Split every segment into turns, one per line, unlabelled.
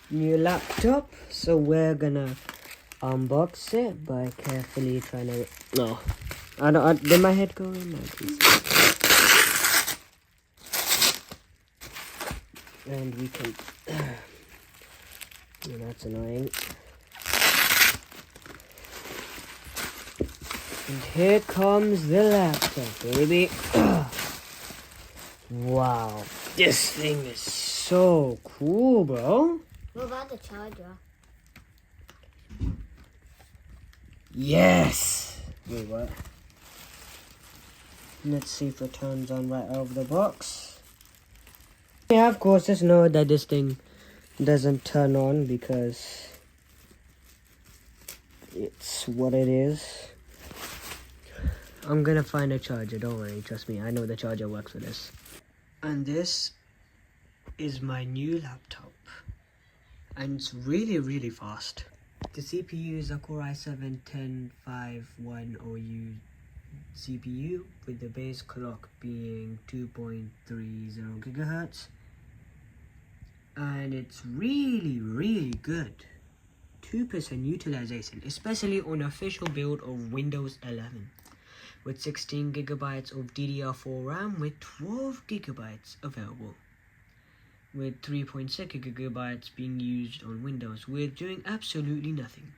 new laptop. So we're gonna unbox it by carefully trying to... No. Did my head go in? No, and we can... Oh, that's annoying. And here comes the laptop, baby. Wow. This thing is so cool, bro.
What about the charger?
Yes! Wait, what? Let's see if it turns on right out of the box. Yeah, of course, just know that this thing doesn't turn on because it's what it is. I'm gonna find a charger, don't worry, trust me, I know the charger works for this. And this is my new laptop. And it's really fast. The CPU is a Core i7-10510U CPU with the base clock being 2.30 gigahertz. And it's really good. 2% utilization, especially on official build of Windows 11. With 16 gigabytes of DDR4 RAM with 12 gigabytes available. With 3.6 gigabytes being used on Windows with doing absolutely nothing.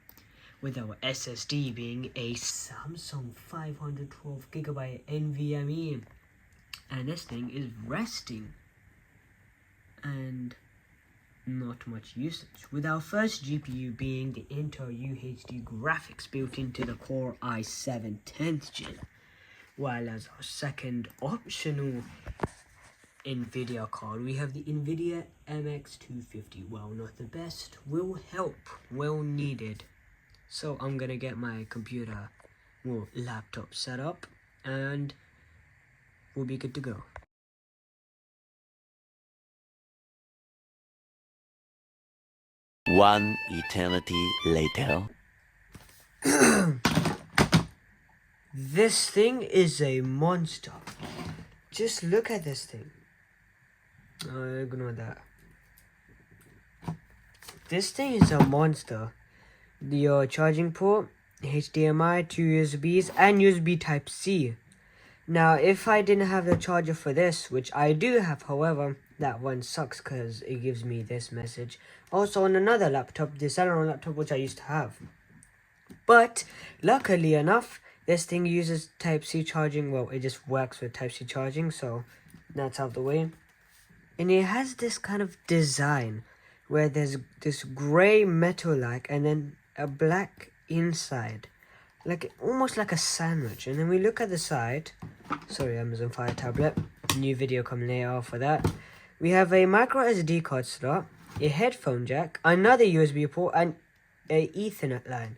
With our SSD being a Samsung 512 gigabyte NVMe. And this thing is resting. And not much usage. With our first GPU being the Intel UHD graphics built into the Core i7 10th gen. While as our second optional NVIDIA card, we have the NVIDIA MX250. Well, not the best, will help, well needed. So I'm gonna get my computer, well, laptop set up, and we'll be good to go.
One eternity later.
This thing is a monster. Just look at this thing. Ignore that. This thing is a monster. The charging port, HDMI, 2 USBs, and USB Type-C. Now, if I didn't have the charger for this, which I do have, however, that one sucks because it gives me this message. Also on another laptop, the Celeron laptop, which I used to have. But, luckily enough, this thing uses Type-C charging. Well, it just works with Type-C charging, so that's out of the way. And it has this kind of design where there's this grey metal-like and then a black inside. Like, almost like a sandwich. And then we look at the side. Sorry, Amazon Fire tablet. New video coming later for that. We have a micro SD card slot, a headphone jack, another USB port, and a Ethernet line.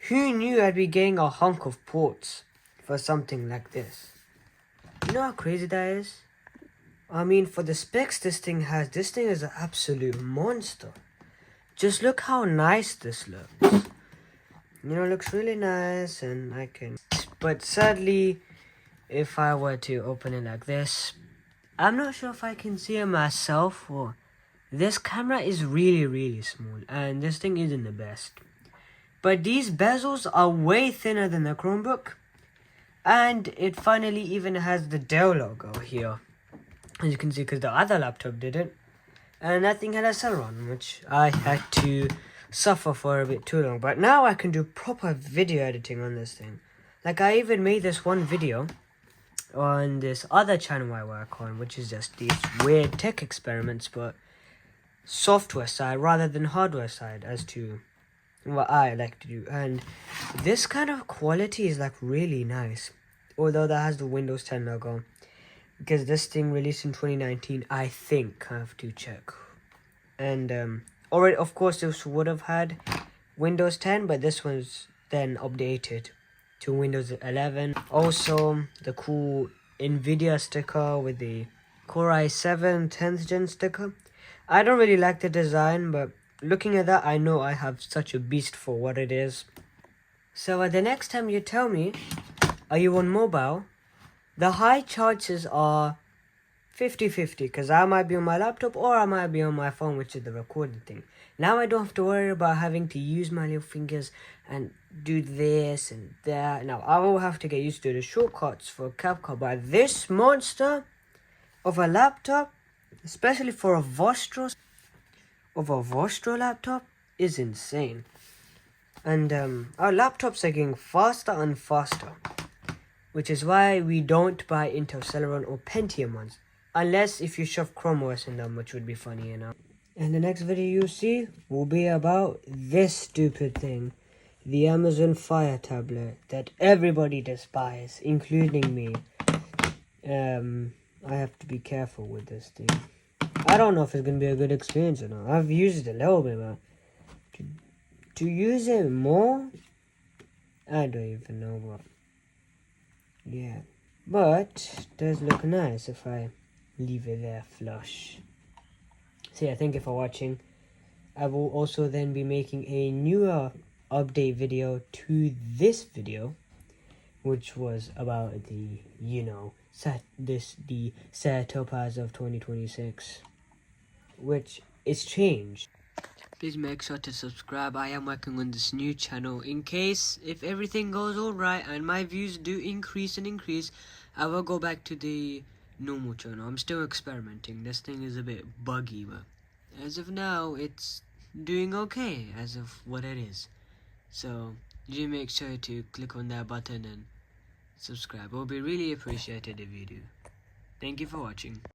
Who knew I'd be getting a hunk of ports for something like this? You know how crazy that is? I mean, for the specs this thing is an absolute monster. Just look how nice this looks. You know, it looks really nice, and I can... But sadly, if I were to open it like this, I'm not sure if I can see it myself, or... This camera is really small, and this thing isn't the best. But these bezels are way thinner than the Chromebook. And it finally even has the Dell logo here. As you can see, because the other laptop didn't. And that thing had a Celeron, which I had to suffer for a bit too long. But now I can do proper video editing on this thing. Like, I even made this one video on this other channel I work on, which is just these weird tech experiments, but software side rather than hardware side, as to what I like to do. And this kind of quality is like really nice, although that has the Windows 10 logo, because this thing released in 2019, I think. I have to check. And already, of course, this would have had Windows 10, but this was then updated to Windows 11. Also, the cool NVIDIA sticker with the Core i7 10th gen sticker. I don't really like the design, but looking at that, I know I have such a beast for what it is. So the next time you tell me, are you on mobile? The high chances are 50-50, because I might be on my laptop or I might be on my phone, which is the recording thing. Now I don't have to worry about having to use my little fingers and do this and that. Now I will have to get used to the shortcuts for CapCut, but this monster of a laptop, especially for a vostro laptop, is insane. And our laptops are getting faster and faster, which is why we don't buy Intel Celeron or Pentium ones, unless if you shove Chrome OS in them, which would be funny enough. And the next video you see will be about this stupid thing, the Amazon Fire tablet that everybody despises, including me. I have to be careful with this thing. I don't know if it's gonna be a good experience or not. I've used it a little bit, but to use it more, I don't even know what. Yeah, but it does look nice if I leave it there flush. So yeah, thank you for watching. I will also then be making a newer update video to this video, which was about the, the setup as of 2026, which is changed. Please make sure to subscribe. I am working on this new channel. In case if everything goes alright and my views do increase, I will go back to the normal channel. I'm still experimenting. This thing is a bit buggy, but as of now, it's doing okay as of what it is. So do make sure to click on that button and subscribe. It will be really appreciated if you do. Thank you for watching.